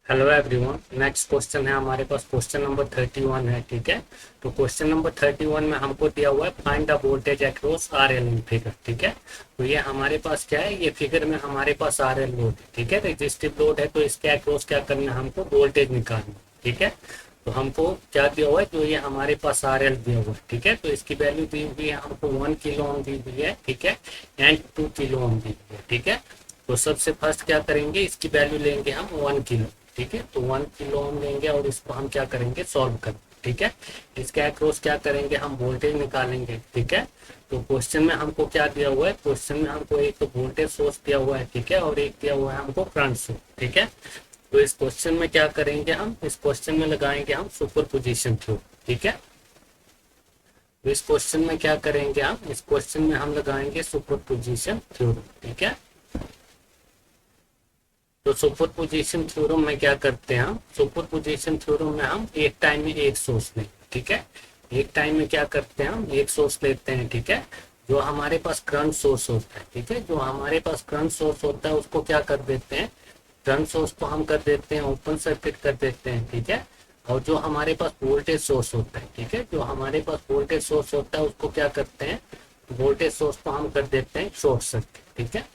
Hello everyone. Next question है हमारे पास, question number 31 है। ठीक है, तो क्वेश्चन नंबर 31 में हमको दिया हुआ है find the voltage across R L in figure. ठीक है, तो ये हमारे पास क्या है, ये फिगर में हमारे पास आर एल लोड है। ठीक है, रेजिस्टिव लोड है, तो इसके अक्रॉस क्या करना है, हमको वोल्टेज निकालना है। ठीक है, तो हमको क्या दिया हुआ है, जो ये हमारे पास आर एल दिया हुआ है। ठीक है, तो इसकी वैल्यू दी हुई है हमको 1 किलो ओम दी हुई है। ठीक है, एंड 2 किलो ओम दी हुई है। ठीक है, तो सबसे फर्स्ट क्या करेंगे, इसकी वैल्यू लेंगे हम 1 किलो। ठीक है, तो 1 किलो हम लेंगे और इसको हम क्या करेंगे, सॉल्व कर। ठीक है, इसके अक्रॉस क्या करेंगे, हम वोल्टेज निकालेंगे। ठीक है, तो क्वेश्चन में हमको क्या दिया हुआ है, क्वेश्चन में हमको एक तो वोल्टेज सोर्स दिया हुआ है। ठीक है, और एक दिया हुआ है हमको करंट सोर्स। ठीक है, तो इस क्वेश्चन में क्या करेंगे, हम इस क्वेश्चन में लगाएंगे हम सुपर पोजिशन थ्योरम। ठीक है, तो इस क्वेश्चन में क्या करेंगे, हम इस क्वेश्चन में हम लगाएंगे सुपर पोजिशन थ्योरम। ठीक है, तो सुपर पोजिशन थ्योरम में क्या करते हैं, हम सुपर पोजिशन थ्योरम में हम एक टाइम में एक सोर्स लेंगे। ठीक है, एक टाइम में क्या करते हैं, हम एक सोर्स लेते हैं। ठीक है, जो हमारे पास करंट सोर्स होता है। ठीक है, जो हमारे पास करंट सोर्स होता है उसको क्या कर देते हैं, करंट सोर्स को हम कर देते हैं ओपन सर्किट कर देते हैं। ठीक है, और जो हमारे पास वोल्टेज सोर्स होता है, ठीक है, जो हमारे पास वोल्टेज सोर्स होता है उसको क्या करते हैं, वोल्टेज सोर्स को हम कर देते हैं शॉर्ट सर्किट। ठीक है,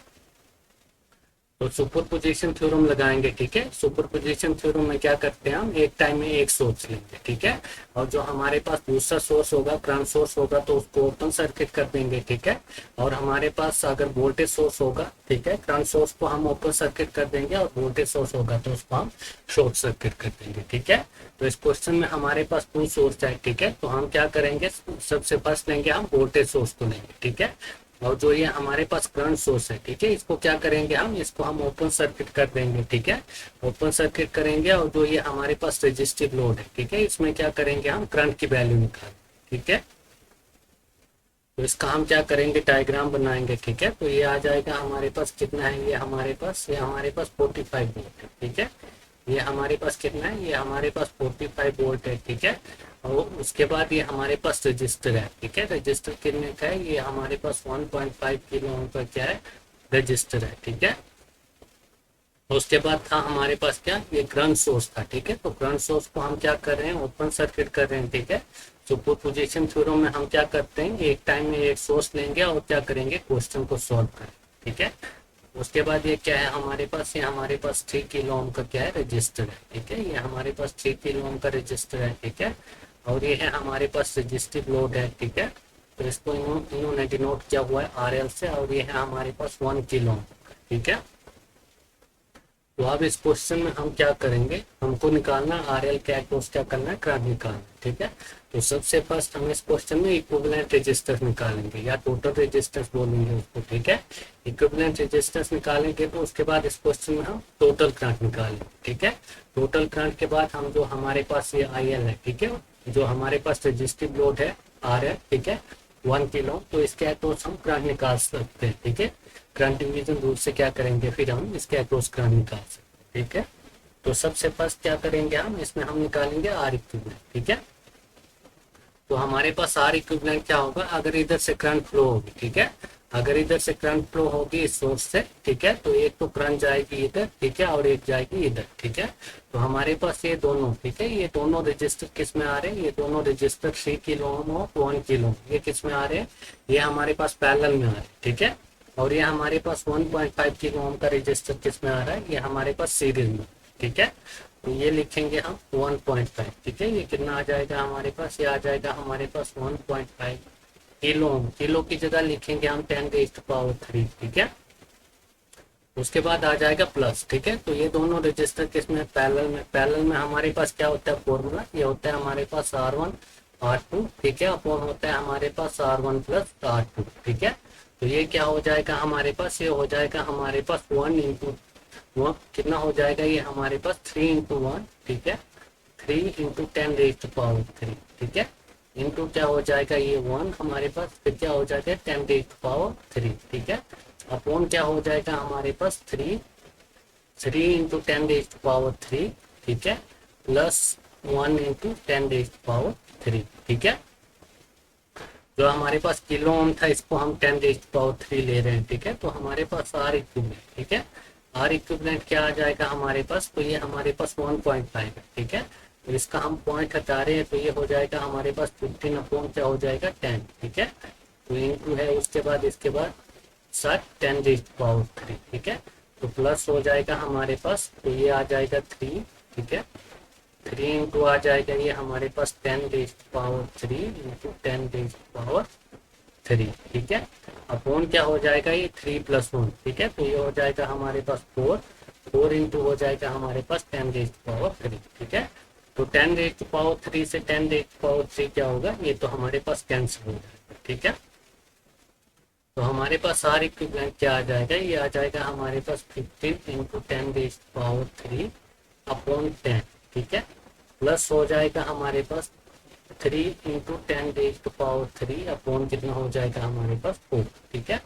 तो सुपर पोजिशन थ्योरम लगाएंगे। ठीक है, सुपर पोजिशन थ्योरम में क्या करते हैं, हम एक टाइम में एक सोर्स लेंगे। ठीक है, और जो हमारे पास दूसरा सोर्स होगा, करंट सोर्स होगा, तो उसको ओपन सर्किट कर देंगे। ठीक है, और हमारे पास अगर वोल्टेज सोर्स होगा, ठीक है, करंट सोर्स को हम ओपन सर्किट कर देंगे और वोल्टेज सोर्स होगा तो उसको हम शॉर्ट सर्किट कर देंगे। ठीक है, तो इस क्वेश्चन में हमारे पास 2 सोर्स है। ठीक है, तो हम क्या करेंगे, सबसे फर्स्ट लेंगे हम वोल्टेज सोर्स को लेंगे। ठीक है, और जो ये हमारे पास करंट सोर्स है, ठीक है, इसको क्या करेंगे, हम इसको हम ओपन सर्किट कर देंगे। ठीक है, ओपन सर्किट करेंगे और जो ये हमारे पास रेजिस्टिव लोड है, ठीक है, इसमें क्या करेंगे, हम करंट की वैल्यू निकालेंगे। ठीक है, तो इसका हम क्या करेंगे, डायग्राम बनाएंगे। ठीक है, तो ये आ जाएगा हमारे पास कितना है, ये हमारे पास 45 वोल्ट है। ठीक है, ये हमारे पास कितना है, ये हमारे पास 45 वोल्ट है। ठीक है, और उसके बाद ये हमारे पास रजिस्टर है। ठीक है, रजिस्टर कितने का है, ये हमारे पास 1.5 किलो ओम का क्या है, रजिस्टर है। ठीक है, उसके बाद था हमारे पास क्या, ये करंट सोर्स था। ठीक है, तो करंट सोर्स को हम क्या कर रहे हैं, ओपन सर्किट कर रहे हैं। ठीक है, सुपर पोजिशन थ्योरम में हम क्या करते हैं, एक टाइम में एक सोर्स लेंगे और क्या करेंगे, क्वेश्चन को सॉल्व करें। ठीक है, उसके बाद ये क्या है हमारे पास, ये हमारे पास 3 किलो ओम का क्या है, रजिस्टर है। ठीक है, ये हमारे पास 3 किलो ओम का रजिस्टर है। ठीक है, और ये है हमारे पास रजिस्टिव लोड है। ठीक है, तो इसको इन्होंने डिनोट किया हुआ है आर एल से, और ये है हमारे पास 1 किलो ओम। ठीक है, तो अब इस क्वेश्चन में हम क्या करेंगे, हमको निकालना आर एल के अक्रॉस क्या करना है, करंट निकालना है। ठीक है, तो सबसे फर्स्ट हम इस क्वेश्चन में इक्विवेलेंट रेजिस्टेंस निकालेंगे या टोटल रेजिस्टेंस बोलेंगे उसको। ठीक है, इक्विवेलेंट रेजिस्टेंस निकालेंगे तो उसके बाद इस क्वेश्चन में हम टोटल करंट निकालेंगे। ठीक है, टोटल करंट के बाद हम जो हमारे पास ये आई एल है, ठीक है, जो हमारे पास रेजिस्टिव लोड है आर एल, ठीक है, 1 किलो, तो इसके अक्रॉस हम करंट निकाल सकते हैं। ठीक है, करंट डिवीजन रूल से क्या करेंगे, फिर हम इसके अक्रॉस करंट निकाल सकते हैं। ठीक है, तो सबसे फर्स्ट क्या करेंगे, हम इसमें हम निकालेंगे आर इक्विवेलेंट। ठीक है, तो हमारे पास आर इक्विवेलेंट क्या होगा, अगर इधर से करंट फ्लो होगी, ठीक है, अगर इधर से करंट फ्लो होगी इस सोर्स से, ठीक है, तो एक तो करंट जाएगी इधर, ठीक है, और एक जाएगी इधर। ठीक है, तो हमारे पास ये दोनों, ठीक है, ये दोनों रजिस्टर किस में आ रहे हैं, ये दोनों रजिस्टर 3 किलो ओम और 1 किलो, ये किस में आ रहे हैं, ये हमारे पास पैरेलल में आ रहे हैं। ठीक है, और ये हमारे पास 1.5 किलो ओम का रजिस्टर किस में आ रहा है, ये हमारे पास सीरीज में। ठीक है, तो ये लिखेंगे हम 1.5। ठीक है, ये कितना आ जाएगा हमारे पास, ये आ जाएगा हमारे पास 1.5 किलो ओम, किलो की जगह लिखेंगे हम 10⁻3। ठीक है, उसके बाद आ जाएगा प्लस। ठीक है, तो ये दोनों रजिस्टर किसमें, पैरेलल में। पैरेलल में हमारे पास क्या होता है फॉर्मूला, ये होता है हमारे पास R1 R2, ठीक है, अपॉन होता है हमारे पास R1 प्लस R2। ठीक है, तो ये क्या हो जाएगा हमारे पास, ये हो जाएगा हमारे पास 1 इंटू 1, कितना हो जाएगा, ये हमारे पास 3 इंटू 1। ठीक है, 3 इंटू 10⁻3। ठीक है, इंटू क्या हो जाएगा, ये 1 हमारे पास, फिर क्या हो जाएगा 10⁻3। ठीक है, अपॉन क्या हो जाएगा हमारे पास 3 इंटू 10⁻3। ठीक है, प्लस 1 इंटू 10⁻3। ठीक है, जो हमारे पास किलो ओम था इसको हम 10⁻3 ले रहे हैं। ठीक है, तो हमारे पास आर इक्विवेलेंट, ठीक है, आर इक्विवेलेंट क्या आ जाएगा हमारे पास, तो ये हमारे पास 1.5 है, ठीक है। तो इसका हम पॉइंट हटा रहे हैं, तो ये हो जाएगा हमारे पास 15 अपॉन क्या हो जाएगा 10, ठीक है। तो इंटू है उसके बाद इसके बाद 10⁻3, ठीक है। तो प्लस हो जाएगा हमारे पास, तो ये आ जाएगा 3, ठीक है। 3 इंटू आ जाएगा ये हमारे पास 10⁻3 इंटू 10⁻3, ठीक है। अपॉन क्या हो जाएगा ये 3 + 1, ठीक है। तो ये हो जाएगा हमारे पास 4 इंटू हो जाएगा हमारे पास 10⁻3, ठीक है। तो 10⁻3 से 10⁻3 क्या होगा, ये तो हमारे पास कैंसिल हो जाएगा, ठीक है। तो हमारे पास आर इक्विवेलेंट क्या आ जाएगा, ये आ जाएगा हमारे पास 15 इंटू 10⁻3 अपॉन 10, ठीक है। प्लस हो जाएगा हमारे पास 3 इंटू 10⁻3 अपॉन कितना हो जाएगा हमारे पास 4, ठीक है।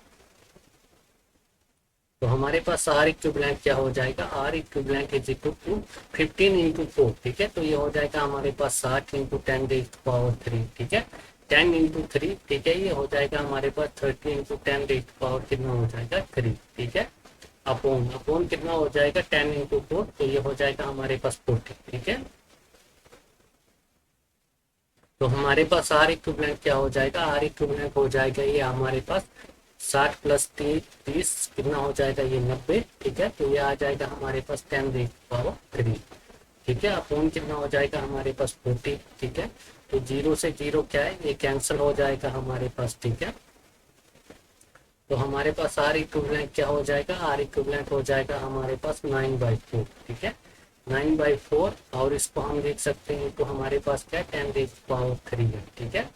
तो हमारे पास आर इक्विवेलेंट क्या हो जाएगा, R equivalent is equal to 15 into 4, ठीक है। तो ये हो जाएगा हमारे पास 60 इंटू 10⁻3, ठीक है। 10 इंटू 3, ठीक है। ये हो जाएगा हमारे पास 30 इंटू 10⁻, कितना हो जाएगा 3, ठीक है। अपॉन कितना हो जाएगा 10 इंटू 4, तो ये हो जाएगा हमारे पास 40, ठीक है। तो हमारे पास आर इक्विवेलेंट क्या हो जाएगा, आर इक्विवेलेंट हो जाएगा ये हमारे पास 60 + 30 कितना हो जाएगा ये 90, ठीक है। तो ये आ जाएगा हमारे पास 10⁻3, ठीक है। अपॉन कितना हो जाएगा हमारे पास 40, ठीक है। तो 0 से 0 क्या है, ये कैंसिल हो जाएगा हमारे पास, ठीक है। तो हमारे पास आर इक्विवेलेंट क्या हो जाएगा, आर इक्विवेलेंट हो जाएगा हमारे पास 9/4, ठीक है। 9/4 और इसको हम देख सकते हैं, तो हमारे पास क्या 10⁻3 है, ठीक है।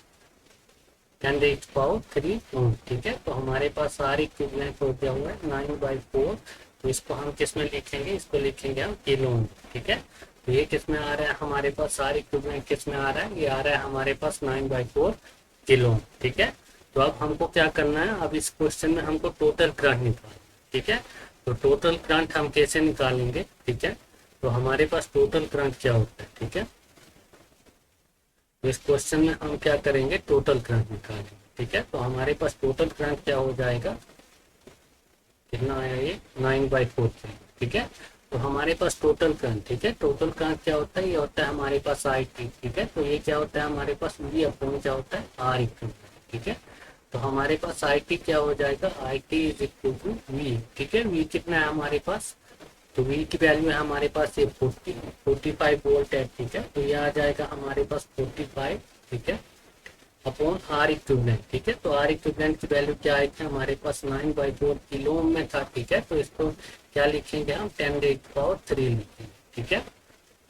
10⁻3, ठीक है। तो हमारे पास आर इक्विवेलेंट हो गया हुआ है 9/4। तो इसको हम किस में लिखेंगे, इसको लिखेंगे हम किलो में, ठीक है। तो ये किस में आ रहा है हमारे पास, आर इक्विवेलेंट किस में आ रहा है, ये आ रहा है हमारे पास 9/4 किलो, ठीक है। तो अब हमको क्या करना है, अब इस क्वेश्चन में हमको टोटल करंट निकालना, ठीक है। तो टोटल करंट हम कैसे निकालेंगे, ठीक है। तो हमारे पास टोटल करंट क्या होता है, ठीक है। तो इस क्वेश्चन में हम क्या करेंगे, टोटल करंट निकालेंगे, ठीक है। तो हमारे पास टोटल करंट क्या हो जाएगा, कितना आया ये 9/4, ठीक है। तो हमारे पास टोटल करंट, ठीक है। टोटल करंट क्या होता है, ये होता है हमारे पास आई टी, ठीक है। तो ये क्या होता है हमारे पास वी अपॉन क्या होता है आर इक्विवेलेंट, ठीक है। तो हमारे पास आई टी क्या हो जाएगा, I T is equal to V, ठीक है। वी कितना है हमारे पास, तो वी की वैल्यू है हमारे पास ये 45 वोल्ट है, ठीक है। तो ये आ जाएगा हमारे पास 45, ठीक है, अपॉन आर इक्विवेलेंट, ठीक है। तो आर इक्विवेलेंट की वैल्यू क्या आएगी हमारे पास 9/4 किलो में था, ठीक है। तो इसको क्या लिखेंगे हम 10⁻3 लिखेंगे, ठीक है।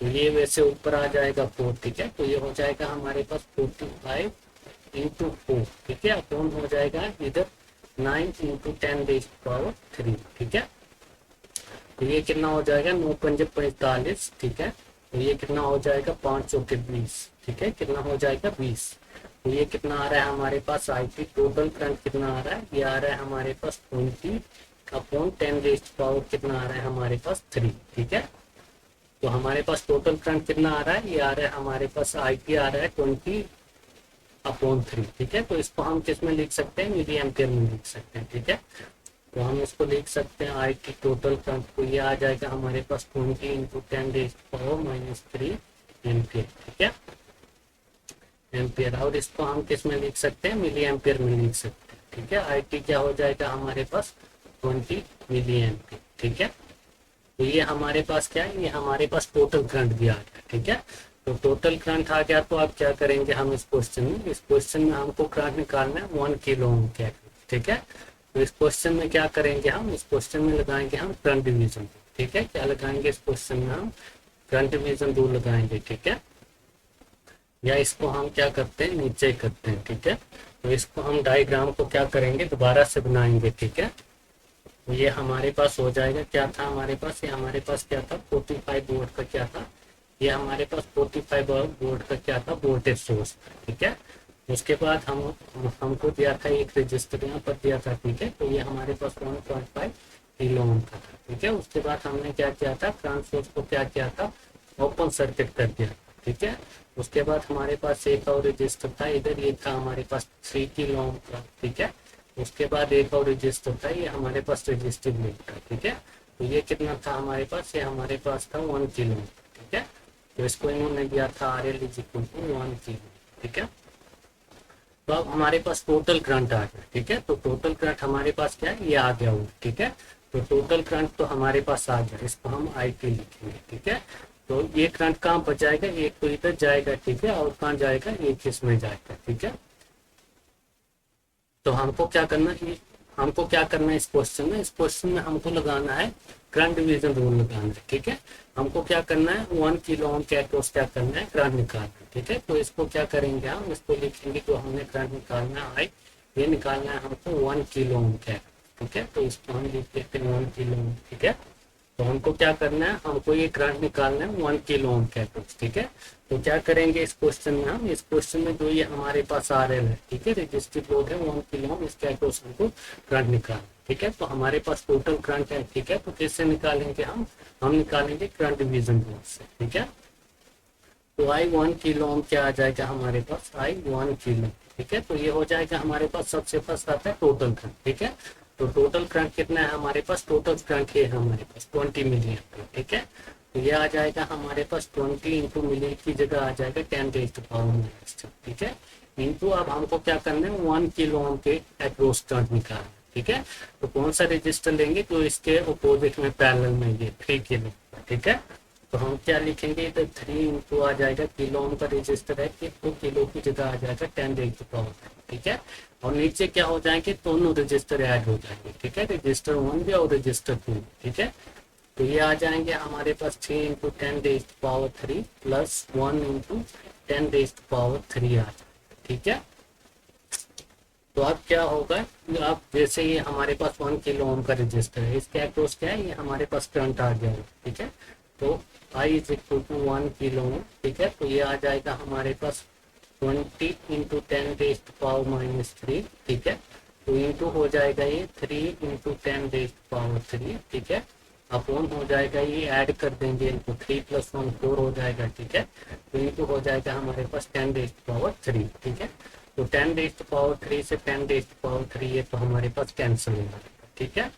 तो ये वैसे ऊपर आ जाएगा 4, ठीक है। तो ये हो जाएगा हमारे पास 45 इंटू 4, ठीक है, अपॉन हो जाएगा इधर 9 इंटू 10⁻3, ठीक है। तो ये कितना हो जाएगा 9×5 = 45, ठीक है। तो ये कितना हो जाएगा 5×20, ठीक है, कितना हो जाएगा 20। तो ये कितना आ रहा है हमारे पास आई टी टोटल करंट कितना आ रहा है, ये आ रहा है हमारे पास 20 अपॉन 10⁻, कितना आ रहा है हमारे पास 3, ठीक है। तो हमारे पास टोटल करंट कितना आ रहा है, ये आ रहा है हमारे पास आई टी आ रहा है 20/3, ठीक है। तो इसको हम किस में लिख सकते हैं, मिली एम्पियर में लिख सकते हैं, ठीक है। तो हम इसको लिख सकते हैं आई टी टोटल करंट को, ये आ जाएगा हमारे पास 20 इंटू 10⁻³ एम्पियर, ठीक है, एम्पियर। और इसको हम किस में लिख सकते हैं, मिली एम्पियर में लिख सकते हैं, ठीक है। आई टी क्या हो जाएगा हमारे पास 20 मिली एम्पियर, ठीक है। तो ये हमारे पास क्या है, ये हमारे पास टोटल करंट भी आ गया, ठीक है। तो टोटल करंट आ गया, तो आप क्या करेंगे हम इस क्वेश्चन में हमको करंट निकालना है 1 किलो ओम के, ठीक है। तो इस क्वेश्चन में क्या करेंगे हम, इस क्वेश्चन में लगाएंगे हम करंट डिवीजन, ठीक है। क्या लगाएंगे इस क्वेश्चन में हम करंट डिवीजन रूल लगाएंगे, ठीक है। या इसको हम क्या करते हैं नीचे करते हैं, ठीक है। तो इसको हम डायग्राम को क्या करेंगे दोबारा से बनाएंगे, ठीक है। तो ये हमारे पास हो जाएगा, क्या था हमारे पास, ये हमारे पास क्या था 45 वोल्ट का क्या था, ये हमारे पास 45 वोल्ट का क्या था वोल्टेज सोर्स, ठीक है। उसके बाद हमको दिया था एक रजिस्टर यहाँ पर दिया था, ठीक है। तो ये हमारे पास 1.5 किलो ओम का था, ठीक है। उसके बाद हमने क्या किया था, करंट सोर्स को क्या किया था ओपन सर्किट कर दिया, ठीक है। उसके बाद हमारे पास एक और रजिस्टर था इधर, ये था हमारे पास 3 किलो ओम का, ठीक है। उसके बाद एक और रजिस्टर था, ये हमारे पास रजिस्टिव लिंक था, ठीक है। तो ये कितना था हमारे पास, ये हमारे पास था 1 किलो, ठीक है। तो इसको इन्होंने दिया था R L is equal to 1 kilo, ठीक है। तो अब हमारे पास टोटल करंट आ गया, ठीक है। तो टोटल करंट हमारे पास क्या है, ये आ गया हुआ, ठीक है। तो टोटल करंट तो हमारे पास आ गया, इसको हम आई टी लिखेंगे, ठीक है। तो ये करंट कहाँ पर जाएगा, एक तो इधर जाएगा, ठीक है, और कहाँ जाएगा, एक इसमें जाएगा, ठीक है। तो हमको क्या करना है, हमको क्या करना है इस क्वेश्चन में, इस क्वेश्चन में हमको लगाना है करंट डिवीजन रूल लगाना है, ठीक है। हमको क्या करना है, 1 किलो ओम के अक्रॉस क्या करना है, करंट निकालना है, ठीक है। तो इसको क्या करेंगे, हम इसको लिखेंगे, जो हमने करंट निकालना है ये निकालना है हमको 1 किलो ओम के, ठीक है। तो इसको हम लिख देते हैं 1 किलो ओम, ठीक है। तो हमको क्या करना है, हमको ये करंट निकालना है 1 किलो ओम के अक्रॉस, ठीक है। तो क्या करेंगे इस क्वेश्चन में, हम इस क्वेश्चन में जो ये हमारे पास आर एल है, ठीक है, रजिस्टिव लोड है 1 किलो ओम, इसके अक्रॉस हमको करंट निकालना, ठीक है। तो हमारे पास टोटल करंट है, ठीक है। तो किससे निकालेंगे, हम निकालेंगे करंट डिवीजन रूल से, ठीक है। तो आई 1 किलो ओम क्या आ जाएगा हमारे पास, आई 1 किलो, ठीक है। तो ये हो जाएगा हमारे पास, सबसे फर्स्ट आता है टोटल करंट, ठीक है। तो टोटल करंट कितना है हमारे पास, टोटल करंट ये है हमारे पास 20 मिली एम्पीयर, ठीक है। तो ये आ जाएगा हमारे पास 20 इंटू मिली की जगह आ जाएगा 10 रेज़ टू पावर -6, ठीक है। इंटू अब हमको क्या करना है, 1 किलो ओम के अक्रॉस करंट निकालना, ठीक है। तो कौन सा रजिस्टर लेंगे, जो इसके अपोजिट में पैरेलल में ये 3 किलो, ठीक है। तो हम क्या लिखेंगे, इधर 3 इंटू आ जाएगा, किलो ओम का रजिस्टर है कि तो किलो की जगह आ जाएगा 10 रेज़ टू पावर, ठीक है। और नीचे क्या हो जाएंगे, दोनों रजिस्टर ऐड हो जाएंगे, ठीक है, रजिस्टर 1 भी और रजिस्टर 2, ठीक है। तो ये आ जाएंगे हमारे पास 3 into 10 raise to power 3 plus 1 into 10 raise to power 3 आ जाएगा, ठीक है। तो अब क्या होगा, अब जैसे ये हमारे पास 1 किलो ओम का रजिस्टर है, इसके अक्रॉस क्या है, ये हमारे पास करंट आ गया है, ठीक है। तो I is equal to 1 kilo ohm, ठीक है। तो ये आ जाएगा हमारे पास 20 इंटू 10 रेज़ टू पावर -3, ठीक है। तो इंटू हो जाएगा ये 3 इंटू 10 रेज़ टू पावर 3, ठीक है। अपॉन हो जाएगा, ये ऐड कर देंगे इनको, 3 + 1 4 हो जाएगा, ठीक है। तो इंटू हो जाएगा हमारे पास 10 रेज़ टू पावर 3, ठीक है। तो 10 रेज़ टू पावर 3 से 10 रेज़ टू पावर 3 ये तो हमारे पास कैंसिल हो जाएगा, ठीक है।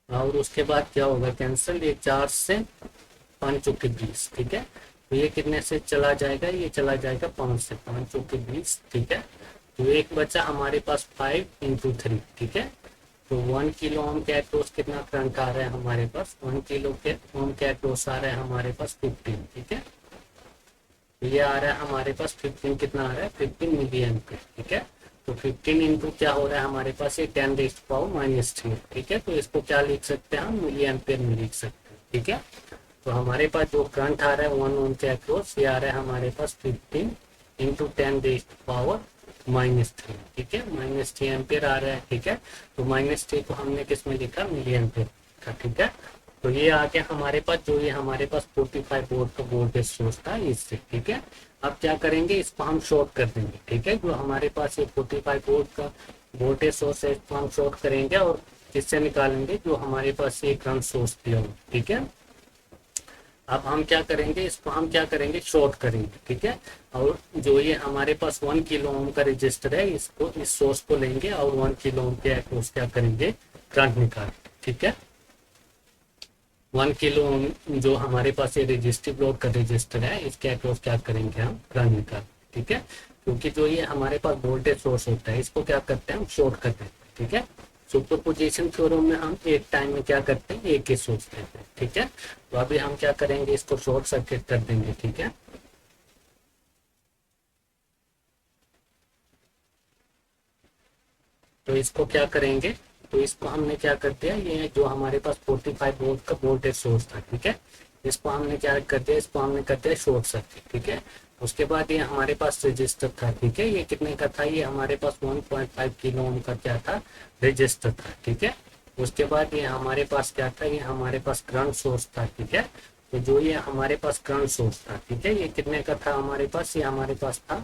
और उसके बाद क्या होगा, कैंसिल, ये 4 से 5 चौके 20, ठीक है। तो ये कितने से चला जाएगा, ये चला जाएगा 5 से 5 चौके 20, ठीक है। तो एक बचा हमारे पास 5 इंटू 3, ठीक है। तो 1 किलो ओम के अक्रॉस कितना करंट आ रहा है हमारे पास, 1 किलो के ओम के अक्रॉस आ रहा है हमारे पास 15, ठीक है। ये आ रहा है हमारे पास 15, कितना आ रहा है, 15 मिली एम्पीयर, ठीक है। तो 15 इंटू क्या हो रहा है हमारे पास, ये 10 रेज़ टू पावर -3, ठीक है। तो इसको क्या लिख सकते हैं हम, मिली एम्पीयर में लिख सकते हैं, ठीक है। तो हमारे पास जो करंट आ रहा है 1 ओम के अक्रॉस, ये आ रहा है हमारे पास 15 इंटू 10 रेज़ टू पावर -3, ठीक है, -3 एम्पीयर आ रहा है, ठीक है। तो -3 को हमने किस में लिखा, मिली एम्पीयर का, ठीक है। तो ये आ गया हमारे पास, जो ये हमारे पास 45 वोल्ट का वोल्टेज सोर्स था इससे, ठीक है। अब क्या करेंगे, इसको हम शॉर्ट कर देंगे, ठीक है। जो हमारे पास ये 45 वोल्ट का वोल्टेज सोर्स है, इसको हम शॉर्ट करेंगे और किससे निकालेंगे, जो हमारे पास ये करंट सोर्स दिया हो, ठीक है। अब हम क्या करेंगे, इसको हम क्या करेंगे, शॉर्ट करेंगे, ठीक है। और जो ये हमारे पास 1 किलो ओम का रजिस्टर है, इसको, इस सोर्स को लेंगे और 1 किलो ओम के अक्रॉस क्या करेंगे, करंट निकालेंगे, ठीक है। 1 किलो ओम जो हमारे पास ये रजिस्टिव लोड का रजिस्टर है, इसके अक्रॉस क्या करेंगे, हम करंट निकालेंगे, ठीक है। क्योंकि जो ये हमारे पास वोल्टेज सोर्स होता है, इसको क्या करते हैं, हम शॉर्ट कर देते हैं, ठीक है। सुपरपोजिशन थ्योरम में हम एक टाइम में क्या करते हैं, एक ही सोर्स लेते हैं, ठीक है। तो अभी हम क्या करेंगे, इसको शॉर्ट सर्किट कर देंगे, ठीक है। तो इसको क्या करेंगे, तो इसको हमने क्या करते हैं, ये जो हमारे पास 45 वोल्ट का वोल्टेज सोर्स था, ठीक है, इसको हमने क्या कर दिया, इसको हमने कर दिया शॉर्ट सर्किट, ठीक है। उसके बाद ये हमारे पास रजिस्टर था, ठीक है, ये कितने का था, ये हमारे पास 1.5 किलो ओम का क्या था, रजिस्टर था, ठीक है। उसके बाद ये हमारे पास क्या था, ये हमारे पास करंट सोर्स था, ठीक है। तो जो ये हमारे पास करंट सोर्स था, ठीक है, ये कितने का था हमारे पास, ये हमारे पास था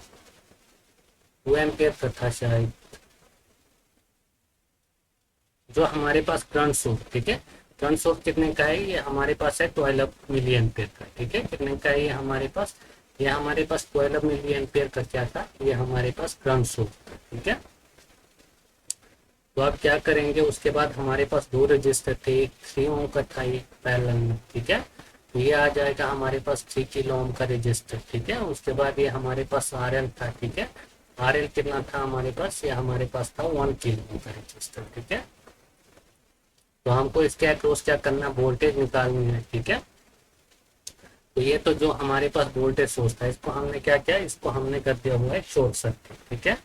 2 एम्पियर का था शायद, जो हमारे पास करंट सोर्स, ठीक है। करंट सोर्स कितने का है, ये हमारे पास है 12 मिली एम्पियर का, ठीक है। कितने का है ये हमारे पास, ये हमारे पास 12 मिली एम्पियर का क्या था, ये हमारे पास करंट सोर्स था, ठीक है। तो अब क्या करेंगे, उसके बाद हमारे पास दो रजिस्टर थे, एक 3 ओम का था, एक पैरेलल में, ठीक है। तो ये आ जाएगा हमारे पास 3 किलो ओम का रजिस्टर, ठीक है। उसके बाद ये हमारे पास आरएल था, ठीक है। आरएल कितना था हमारे पास, ये हमारे पास था 1 किलो ओम का रजिस्टर, ठीक है। तो हमको इसके अक्रॉस क्या करना, वोल्टेज निकालनी है, ठीक है। तो ये तो जो हमारे पास वोल्टेज सोर्स था, इसको हमने क्या किया, इसको हमने कर दिया हुआ है शॉर्ट सर्किट, ठीक है।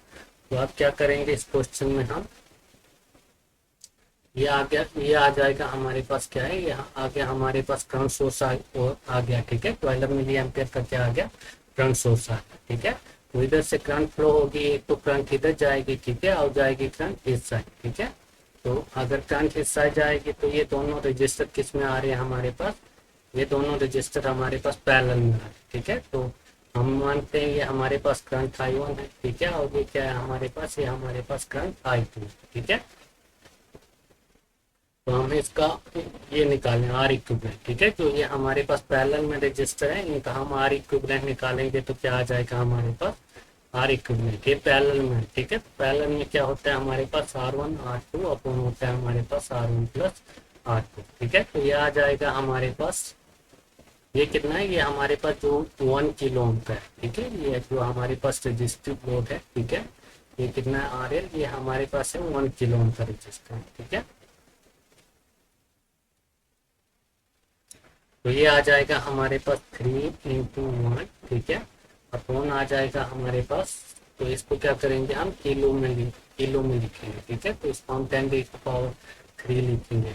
तो अब क्या करेंगे इस क्वेश्चन में हम, ये आ गया, ये आ जाएगा हमारे पास क्या है, यहाँ आ गया हमारे पास करंट सोर्स आ गया, ठीक है। 12 मिली एम्पियर का क्या आ गया, करंट सोर्स आ गया, ठीक है। तो इधर से करंट फ्लो होगी, एक तो करंट इधर जाएगी, ठीक है, और जाएगी करंट इस साइड, ठीक है। तो अगर करंट इस साइड जाएगी तो ये दोनों रजिस्टर किस में आ रहे हैं हमारे पास, ये दोनों रजिस्टर हमारे पास पैरेलल में आ रहे हैं, ठीक है। तो हम मानते हैं ये हमारे पास करंट I1 है, ठीक है, और ये क्या है हमारे पास, ये हमारे पास करंट I2 है, ठीक है। तो हम इसका ये निकालें आर इक्विवेलेंट, ठीक है। तो ये हमारे पास पैरेलल में रजिस्टर है, इनका हम आर इक्विवेलेंट निकालेंगे तो क्या आ जाएगा हमारे पास, आर इक्विवेलेंट, ये पैरेलल में, ठीक है। पैरेलल में क्या होता है हमारे पास R1 R2 अपॉन होता है हमारे पास R1 प्लस R2, ठीक है। तो ये आ जाएगा हमारे पास, ये कितना है, ये हमारे पास जो 1 किलो ओम का है, ठीक है। ये जो हमारे पास रजिस्टिव लोड है, ठीक है, ये कितना है RL, ये हमारे पास है 1 किलो ओम का रजिस्टर है, ठीक है। तो ये आ जाएगा हमारे पास 3 × 1, ठीक है, अपॉन आ जाएगा हमारे पास, तो इसको क्या करेंगे हम किलो में लिखेंगे, ठीक है। तो इसको हम 10⁻³ लिखेंगे,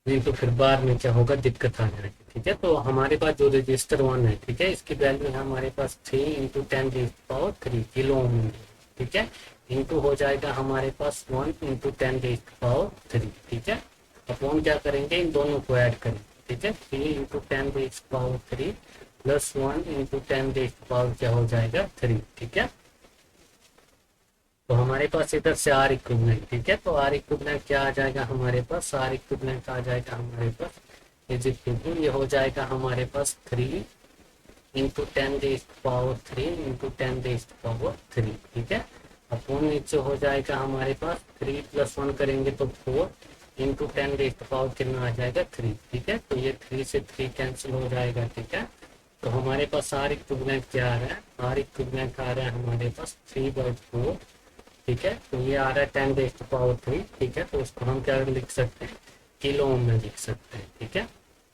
नहीं तो फिर बाद में क्या होगा, दिक्कत आ जाएगी, ठीक है। तो हमारे पास जो रजिस्टर 1 है, ठीक है, इसकी वैल्यू है हमारे पास 3 × 10⁻³ किलो ओम, ठीक है, इंटू हो जाएगा हमारे पास 1 × 10⁻³, ठीक है। अपॉन क्या करेंगे, इन दोनों को ऐड करेंगे, ठीक है। 3 × 10⁻³ प्लस 1 × 10⁻³ क्या हो जाएगा 3, ठीक है। तो हमारे पास इधर से आर इक्विवेलेंट, ठीक है। तो आर इक्विवेलेंट क्या आ जाएगा हमारे पास, आर इक्विवेलेंट आ जाएगा हमारे पास इज इक्वल टू, ये हो जाएगा हमारे पास 3 × 10⁻³ × 10⁻³, ठीक है। अपॉन नीचे हो जाएगा हमारे पास 3 + 1 करेंगे तो 4 × 10⁻³ कितना आ जाएगा 3, ठीक है। तो ये 3 से 3 कैंसिल हो जाएगा, ठीक है। तो हमारे पास आर इक्विवेलेंट क्या आ रहा है, आर इक्विवेलेंट आ रहा है हमारे पास 3/4, ठीक है। तो ये आ रहा है 10⁻³, ठीक है। तो उसको हम क्या लिख सकते हैं, किलो ओम में लिख सकते हैं, ठीक है।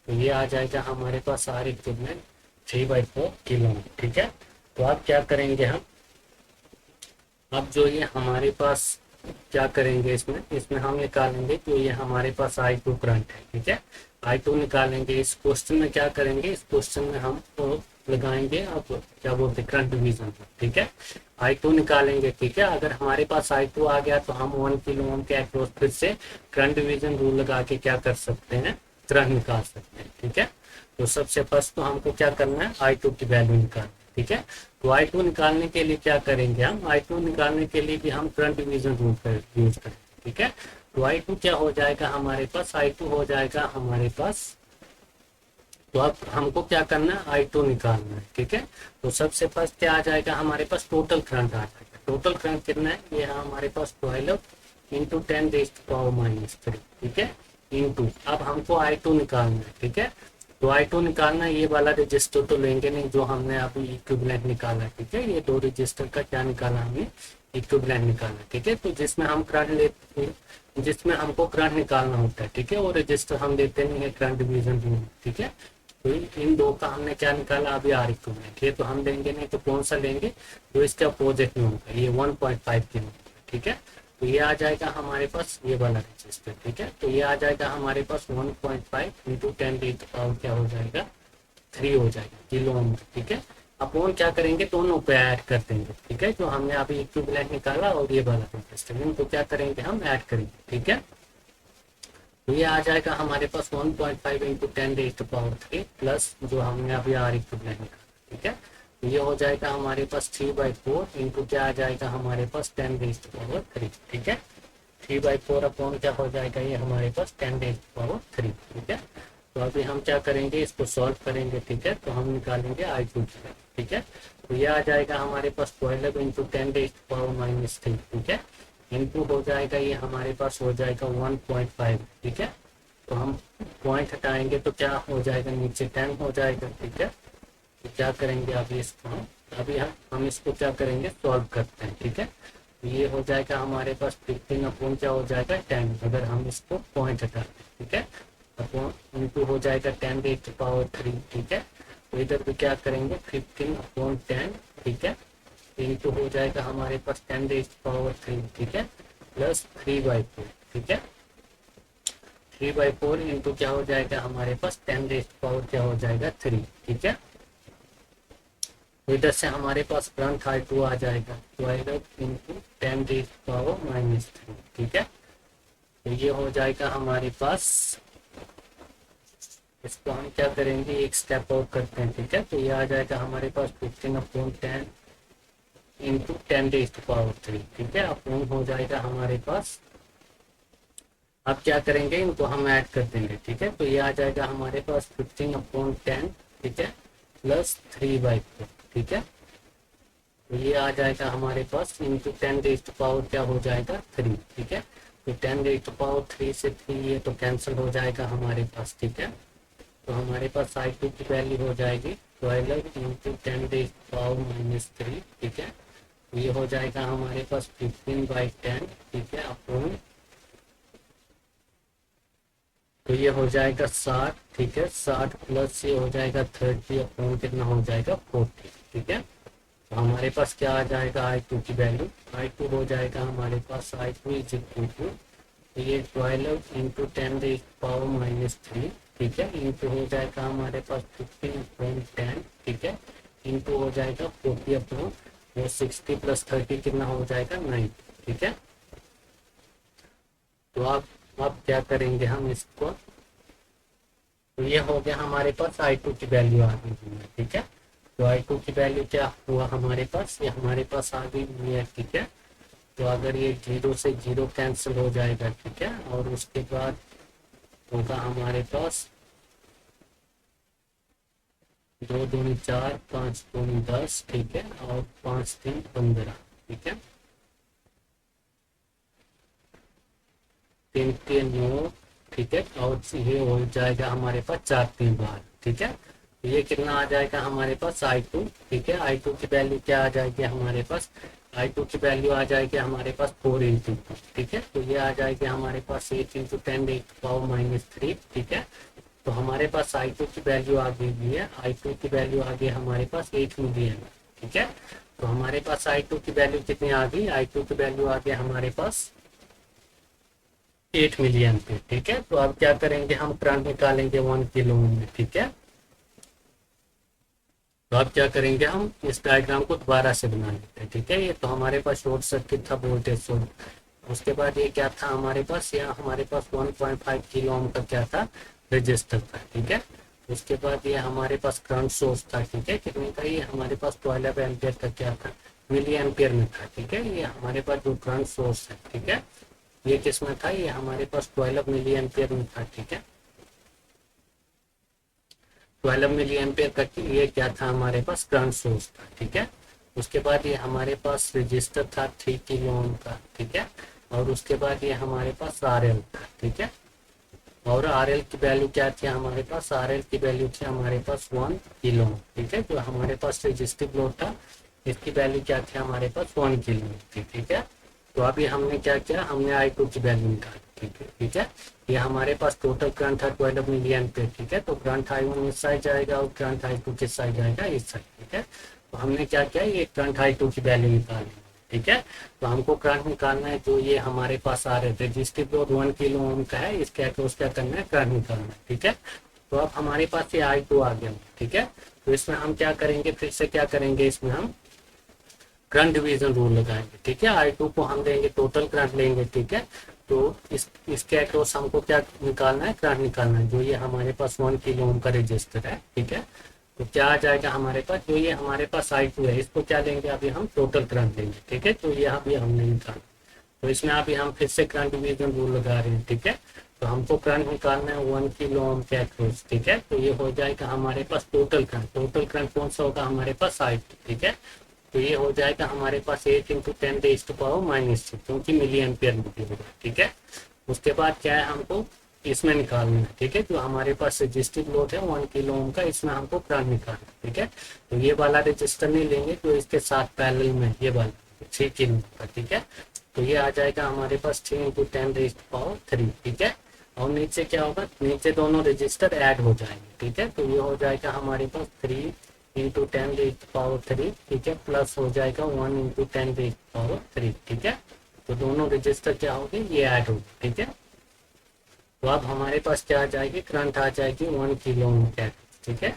तो ये आ जाएगा हमारे पास आर इक्विवेलेंट 3/4 किलो ओम, ठीक है। तो अब क्या करेंगे हम, अब जो ये हमारे पास क्या करेंगे, इसमें हम निकालेंगे तो ये हमारे पास I2 करंट है, ठीक है। I2 निकालेंगे, इस क्वेश्चन में क्या करेंगे, इस क्वेश्चन में हम तो लगाएंगे अब क्या बोलते हैं करंट डिवीजन, ठीक है। I2 निकालेंगे, ठीक है। अगर हमारे पास I2 आ गया तो हम 1 किलो ओम के अक्रॉस फिर से करंट डिवीजन रूल लगा के क्या कर सकते हैं, करंट निकाल सकते हैं, ठीक है। तो सबसे फर्स्ट तो हमको क्या करना है, I2 की वैल्यू निकालना, ठीक है। तो I2 निकालने के लिए क्या करेंगे हम, I2 निकालने के लिए भी हम करंट डिवीजन रूल यूज करें, ठीक है। तो I2 क्या हो जाएगा हमारे पास, I2 हो जाएगा हमारे पास, तो अब हमको क्या करना है, I2 निकालना है, ठीक है। तो सबसे फर्स्ट क्या आ जाएगा हमारे पास, टोटल करंट आ जाएगा। टोटल करंट कितना है, ये हमारे पास 12 × 10⁻⁻3, ठीक है, इंटू अब हमको I2 निकालना है, ठीक है। तो I2 निकालना है, ये वाला रजिस्टर तो लेंगे नहीं जो हमने अभी इक्विवेलेंट निकाला, ठीक है। ये दो रजिस्टर का क्या निकाला हमने, इक्विवेलेंट निकाला, ठीक है। तो जिसमें हम करंट लेते, जिसमें हमको करंट निकालना होता है, ठीक है, वो रजिस्टर हम देते नहीं है करंट डिवीजन रूल, ठीक है। तो इन दो का हमने क्या निकाला अभी आर इक्विवेलेंट, ये तो हम लेंगे नहीं, तो कौन सा लेंगे, तो इसके अपोजिट में होगा, ये 1.5 किलो, ठीक है। तो ये आ जाएगा हमारे पास ये वाला रजिस्टर, ठीक है। तो ये आ जाएगा हमारे पास 1.5 × 10⁻³ क्या हो जाएगा 3 हो जाएगा किलो ओम, ठीक है। अपॉन क्या करेंगे, दोनों पे ऐड कर देंगे, ठीक है। जो हमने अभी इक्विवेलेंट निकाला और ये वाला रजिस्टर, इनको क्या करेंगे हम ऐड करेंगे, ठीक है। तो ये आ जाएगा हमारे पास 1.5 × 10⁻³ प्लस जो हमने अभी आर इक्विवेलेंट निकाला, ठीक है। तो ये हो जाएगा हमारे पास 3/4 इंटू क्या आ जाएगा हमारे पास 10⁻³, ठीक है। 3/4 अपॉन क्या हो जाएगा, ये हमारे पास 10⁻³, ठीक है। तो अभी हम क्या करेंगे, इसको सॉल्व करेंगे, ठीक है। तो हम निकालेंगे I2 की, ठीक है। तो ये आ जाएगा हमारे पास 12 × 10⁻⁻3, ठीक है, इनटू हो जाएगा ये हमारे पास हो जाएगा 1.5, ठीक है। तो हम पॉइंट हटाएंगे तो क्या हो जाएगा, नीचे 10 हो जाएगा, ठीक है। तो क्या करेंगे अभी इसको अभी हम इसको क्या करेंगे, सॉल्व करते हैं, ठीक है। तो ये हो जाएगा हमारे पास 15 अपॉन क्या हो जाएगा 10, अगर हम इसको पॉइंट हटाते हैं, ठीक है। अपॉन इनटू हो जाएगा 10⁻3, ठीक है। तो इधर भी क्या करेंगे 15/10, ठीक है। इनटू हो जाएगा हमारे पास 10⁻3, ठीक है, प्लस 3/4, ठीक है। 3/4 इंटू क्या हो जाएगा हमारे पास 10⁻, क्या हो जाएगा 3, ठीक है। तो इधर से हमारे पास करंट I2 आ जाएगा 12 इंटू 10⁻⁻3, ठीक है। तो ये हो जाएगा हमारे पास, इसको हम क्या करेंगे एक स्टेप आउट करते हैं, ठीक है। तो ये आ जाएगा हमारे पास 15/10 इंटू 10⁻3, ठीक है, अपॉन हो जाएगा हमारे पास। अब क्या करेंगे इनको हम ऐड कर देंगे, ठीक है। तो ये आ जाएगा हमारे पास 15/10, ठीक है, प्लस 3/4, ठीक है। तो ये आ जाएगा हमारे पास इंटू 10⁻, क्या हो जाएगा 3, ठीक है। तो 10⁻3 से 3 ये तो कैंसिल हो जाएगा हमारे पास, ठीक है। तो हमारे पास I2 की वैल्यू हो जाएगी 12 इंटू 10⁻⁻3, ठीक है। तो ये हो जाएगा हमारे पास 15/10, ठीक है, अपॉन, तो ये हो जाएगा 60, ठीक है। 60 प्लस ये हो जाएगा 30 अपॉन कितना हो जाएगा 40, ठीक है। तो हमारे पास क्या आ जाएगा I2 की वैल्यू, I2 हो जाएगा हमारे पास I2 इज इक्वल टू, ये 12 इंटू 10⁻3, ठीक है, इंटू हो जाएगा हमारे पास 15/10, ठीक है, इंटू हो जाएगा 40 अपॉन वो 60 प्लस 30 कितना हो जाएगा 9, ठीक है। तो अब क्या करेंगे हम इसको, तो ये हो गया हमारे पास I2 की वैल्यू आ गई है, ठीक है। तो I2 की वैल्यू क्या हुआ हमारे पास, ये हमारे पास आ गई है, ठीक है। तो अगर ये 0 से 0 कैंसिल हो जाएगा, ठीक है, और उसके बाद होगा हमारे पास 2 दूनी 4, 5 दूनी 10, ठीक है, और 5 3 15, ठीक है, 3 3 9, ठीक है, और ये हो जाएगा हमारे पास 4 3 12, ठीक है। तो ये कितना आ जाएगा हमारे पास I2, ठीक है। I2 की वैल्यू क्या आ जाएगी हमारे पास, I2 की वैल्यू आ जाएगी हमारे पास 4 इंटू, ठीक है। तो ये आ जाएगी हमारे पास 8 इंटू 10⁻3, ठीक है। तो हमारे पास I2 की वैल्यू आ गई है, I2 की वैल्यू आ गई हमारे पास 8 मिलियन, ठीक है। तो हमारे पास I2 की वैल्यू कितनी आ गई, I2 की वैल्यू आ गई हमारे पास 8 मिलियन पे, ठीक है। तो अब क्या करेंगे हम करंट निकालेंगे 1 किलो में, ठीक है। तो अब क्या करेंगे हम इस डायग्राम को दोबारा से बना लेते हैं, ठीक है। ये तो हमारे पास शॉर्ट सर्किट था, वोल्टेज सोर्स। उसके बाद ये क्या था हमारे पास, यहाँ हमारे पास 1.5 किलो ओम का क्या था, रजिस्टर था, ठीक है। उसके बाद ये हमारे पास करंट सोर्स था, ठीक है, कितने का, ये हमारे पास 12 एम्पियर का क्या था, मिली एम्पियर में था, ठीक है। ये हमारे पास जो करंट सोर्स है, ठीक है, ये किसमें था, ये हमारे पास 12 मिली एम्पियर में था, ठीक है। 12 मिली एम्पियर का ये क्या था हमारे पास, करंट सोर्स था, ठीक है। उसके बाद ये हमारे पास रजिस्टर था 3 किलो ओम का, ठीक है। और उसके बाद ये हमारे पास RL था, ठीक है। और RL की वैल्यू क्या थी हमारे पास, RL की वैल्यू थी हमारे पास 1 किलो ओम, ठीक है। जो हमारे पास रजिस्टिव लोड था इसकी वैल्यू क्या थी हमारे पास 1 किलो ओम थी, ठीक है। तो अभी हमने क्या किया, हमने I2 की वैल्यू निकाली, ठीक है, ठीक है। ये हमारे पास टोटल करंट था 12 मिली एम्पियर, ठीक है। तो करंट I1 इस साइड जाएगा और करंट I2 किस साइड जाएगा, इस साइड, ठीक है। तो हमने क्या किया, ये करंट I2 की वैल्यू निकाली, ठीक है। तो हमको करंट निकालना है, जो ये हमारे पास आ रहे थे रजिस्टिव लोड 1 किलो ओम का है, इसके अक्रॉस क्या करना है, करंट निकालना है, ठीक है। तो अब हमारे पास ये I2 आ गया, ठीक है। तो इसमें हम क्या करेंगे, फिर से क्या करेंगे, इसमें हम करंट डिवीजन रूल लगाएंगे, ठीक है। I2 को हम लेंगे, टोटल करंट लेंगे, ठीक है। तो इसके अक्रॉस हमको क्या निकालना है, करंट निकालना है, जो ये हमारे पास 1 किलो ओम का रजिस्टर है, ठीक है। तो क्या आ जाएगा हमारे पास, जो ये हमारे पास I2 है, इसको क्या लेंगे, अभी हम टोटल करंट लेंगे, ठीक है। तो ये अभी हमने निकाला, तो इसमें अभी हम फिर से करंट डिवीजन रूल लगा रहे हैं, ठीक है। तो हमको करंट निकालना है 1 किलो ओम के अक्रॉस, ठीक है। तो ये हो जाएगा हमारे पास टोटल करंट कौन सा होगा हमारे पास I2, ठीक है। तो ये हो जाएगा हमारे पास 8 इंटू 10⁻⁻6, क्योंकि मिली एम्पियर में होगा, ठीक है। उसके बाद क्या है, हमको इसमें निकालना है, ठीक है। जो हमारे पास रजिस्टिव लोड है 1 किलो ओम का, इसमें हमको करंट निकालना है, ठीक है। तो ये वाला रजिस्टर नहीं लेंगे जो इसके साथ पैरेलल में, ये वाला 3 किलो का, ठीक है। तो ये आ जाएगा हमारे पास 3 इंटू 10⁻3, ठीक है। और नीचे क्या होगा, नीचे दोनों रजिस्टर ऐड हो जाएंगे, ठीक है। तो ये हो जाएगा हमारे पास 3 इंटू 10⁻3, ठीक है, प्लस हो जाएगा 1 इंटू 10⁻3, ठीक है। तो दोनों रजिस्टर क्या होंगे, ये ऐड होंगे, ठीक है। तो अब हमारे पास क्या आ जाएगी, करंट आ जाएगी 1 किलो ओम का, ठीक है।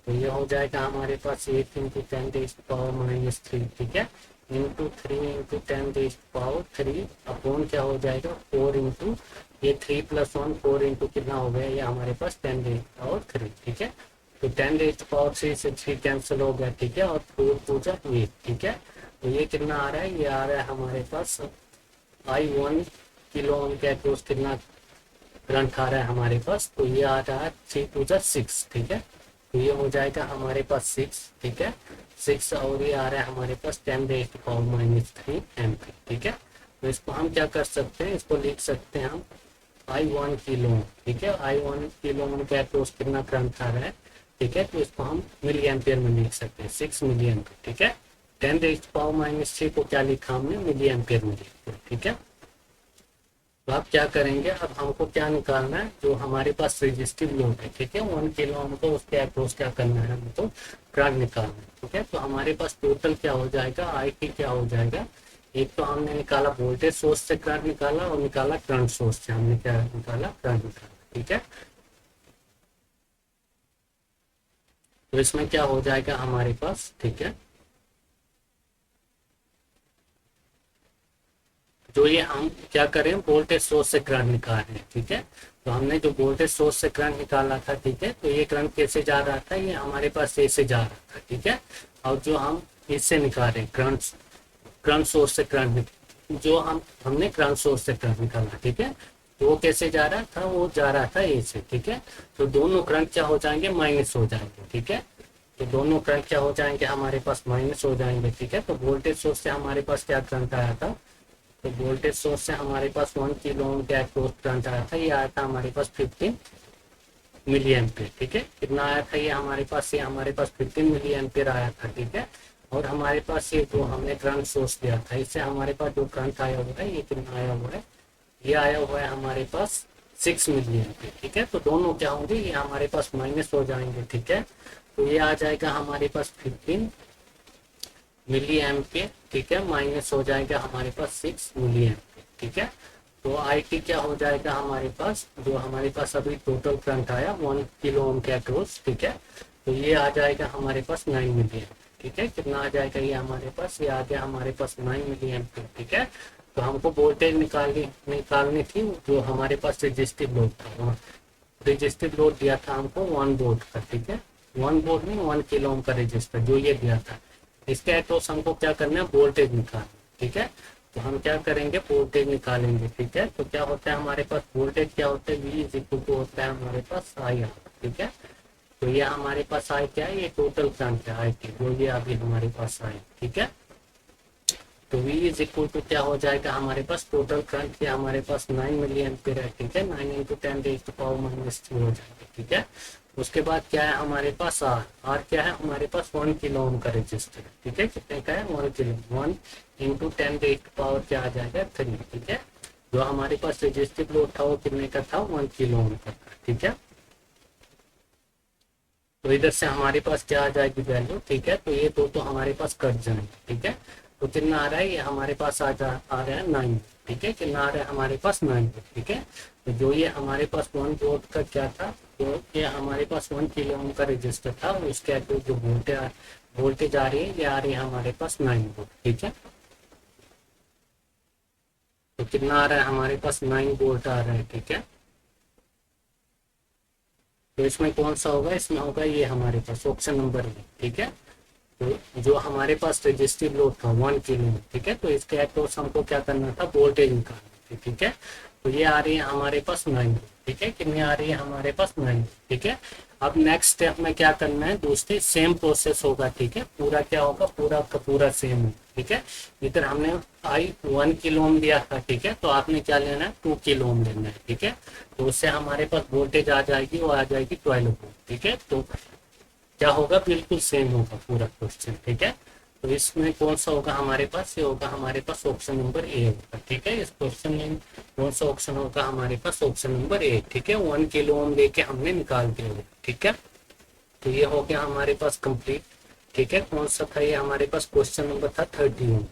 तो ये हो जाएगा हमारे पास 8 इंटू 10⁻3, ठीक है, इंटू 3 इंटू 10⁻3 अपॉन क्या हो जाएगा 4 इंटू ये 3 प्लस 1 4 इंटू कितना हो गया, ये हमारे पास 10⁻3, ठीक है। तो 10⁻3 से 3 कैंसिल हो गया, ठीक है, और 4 पूजा 8, ठीक है। तो ये कितना आ रहा है, ये आ रहा है हमारे पास I1 किलो ओम के अक्रॉस कितना करंट आ रहा है हमारे पास। तो ये आ रहा है 3 पूजा 6, ठीक है। तो ये हो जाएगा हमारे पास 6, ठीक है, 6, और ये आ रहा है हमारे पास 10⁻3 एम्पीयर, ठीक है। तो इसको हम क्या कर सकते हैं, इसको लिख सकते हैं हम I1 किलो ओम, ठीक है। I1 किलो ओम के अक्रॉस कितना करंट आ रहा है, ठीक है। तो इसको हम मिली एम्पियर में लिख सकते हैं, 6 मिली एम्पियर, ठीक है। 10⁻3 को क्या लिखा हमने, मिली एम्पियर में लिखते हैं, ठीक है। तो आप क्या करेंगे, अब हमको क्या निकालना है, जो हमारे पास रजिस्टिव लोड है, ठीक है, 1 किलो हमको उसके अक्रॉस क्या करना है, हमको करंट निकालना है, ठीक है। तो हमारे पास टोटल क्या हो जाएगा, IT क्या हो जाएगा, एक तो हमने निकाला वोल्टेज सोर्स से करंट निकाला, और निकाला करंट सोर्स से हमने क्या निकाला, करंट निकाला, ठीक है। तो इसमें क्या हो जाएगा हमारे पास, ठीक है, जो ये हम क्या करें, वोल्टेज सोर्स से करंट निकाल रहे हैं, ठीक है। तो हमने जो वोल्टेज सोर्स से करंट निकाला था, ठीक है, तो ये करंट कैसे जा रहा था, ये हमारे पास ए से जा रहा था, ठीक है। और जो हम इससे निकाल रहे हैं करंट सोर्स से करंट, जो हमने करंट सोर्स से करंट निकाला, ठीक है। तो वो कैसे जा रहा था, वो जा रहा था ए से, ठीक है। तो दोनों करंट क्या हो जाएंगे, माइनस हो जाएंगे, ठीक है। तो दोनों करंट क्या हो जाएंगे, हमारे पास माइनस हो जाएंगे, ठीक है। तो वोल्टेज सोर्स से हमारे पास क्या करंट आया था, तो वोल्टेज सोर्स से हमारे पास 1 किलो ओम के अक्रॉस करंट आया था, ये आया था हमारे पास 15 मिली एम्पियर, ठीक है। कितना आया था ये हमारे पास, 15 मिली एम्पियर आया था, ठीक है। और हमारे पास ये जो हमने करंट सोर्स दिया था, इससे हमारे पास जो करंट आया हुआ है, ये कितना आया हुआ है, ये आया हुआ है हमारे पास 6 मिली एम्पियर, ठीक है। तो दोनों क्या होंगे, ये हमारे पास माइनस हो जाएंगे, ठीक है। तो ये आ जाएगा हमारे पास 15 मिली एम्पियर, ठीक है, माइनस हो जाएगा हमारे पास 6 मिली एम्पियर, ठीक है। तो IT क्या हो जाएगा हमारे पास, जो हमारे पास अभी टोटल करंट आया 1 किलो ओम के अक्रॉस, ठीक है। तो ये आ जाएगा हमारे पास 9 मिली एम्पियर, ठीक है। कितना आ जाएगा ये हमारे पास, ये आ गया हमारे पास 9 मिली एम्पियर, ठीक है। तो हमको वोल्टेज निकालनी थी, जो हमारे पास रजिस्टिव लोड था, रजिस्टिव लोड दिया था हमको 1 वोल्ट का, ठीक है, 1 वोल्ट नहीं 1 किलो ओम का रजिस्टर जो ये दिया था। इसके अक्रॉस हमको क्या करना है, वोल्टेज निकालना, ठीक है। तो हम क्या करेंगे, वोल्टेज निकालेंगे, ठीक है। तो क्या होता है हमारे पास, वोल्टेज क्या होता है, V इज इक्वल टू होता है हमारे पास IR, ठीक है। तो ये हमारे पास आई क्या है, ये टोटल करंट है IT, जो ये अभी हमारे पास आई, ठीक है। तो V इज इक्वल टू क्या हो जाएगा हमारे पास, टोटल करंट ये हमारे पास 9 मिली एम्पियर है, ठीक है, 9 इंटू 10⁻³ हो जाएगा, ठीक है। उसके बाद क्या है हमारे पास R क्या है हमारे पास 1 किलो ओम का रजिस्टर, ठीक है। कितने का है, 1 किलो, 1 इंटू 10⁻³ क्या आ जाएगा 3, ठीक है। जो हमारे पास रजिस्टिव लोड था वो कितने का था, 1 किलो ओम का, ठीक है। तो इधर से हमारे पास क्या आ जाएगी वैल्यू, ठीक है। तो ये दो तो हमारे पास कट जाएंगे, ठीक है। तो कितना आ रहा है, ये हमारे पास आ रहा है 9, ठीक है। कितना आ रहा है हमारे पास 9, ठीक है। तो जो ये हमारे पास 1 वोल्ट का क्या था, तो ये हमारे पास 1 किलो ओम का रजिस्टर था, उसके अक्रॉस जो वोल्टेज आ रही है, ये आ रही है हमारे पास 9 वोल्ट, ठीक है। तो कितना आ रहा है हमारे पास 9 वोल्ट आ रहा है, ठीक है। तो इसमें कौन सा होगा, इसमें होगा ये हमारे पास ऑप्शन नंबर है, ठीक है। तो जो हमारे पास रजिस्टिव लोड था 1 किलो, ठीक है। तो इसके अक्रॉस हमको क्या करना था, वोल्टेज निकालना था, ठीक है। तो ये आ रही है हमारे पास 9, ठीक है। कितनी आ रही है हमारे पास 9, ठीक है। अब नेक्स्ट स्टेप में क्या करना है दोस्तों, सेम प्रोसेस होगा, ठीक है। पूरा क्या होगा, पूरा का पूरा सेम है, ठीक है। इधर हमने आई 1 किलो ओम लिया था, ठीक है, तो आपने क्या लेना है 2 किलो ओम लेना है, ठीक है। तो उससे हमारे पास वोल्टेज आ जाएगी, वो आ जाएगी 12 वोल्ट, ठीक है। तो क्या होगा, बिल्कुल सेम होगा पूरा क्वेश्चन, ठीक है। तो इसमें कौन सा होगा हमारे पास, ये होगा हमारे पास ऑप्शन नंबर ए होगा, ठीक है। इस क्वेश्चन में कौन सा ऑप्शन होगा हमारे पास, ऑप्शन नंबर ए, ठीक है। 1 किलो ओम लेके हमने निकाल दिया होगा, ठीक है। तो ये हो गया हमारे पास कंप्लीट, ठीक है। कौन सा था ये हमारे पास, क्वेश्चन नंबर था 31।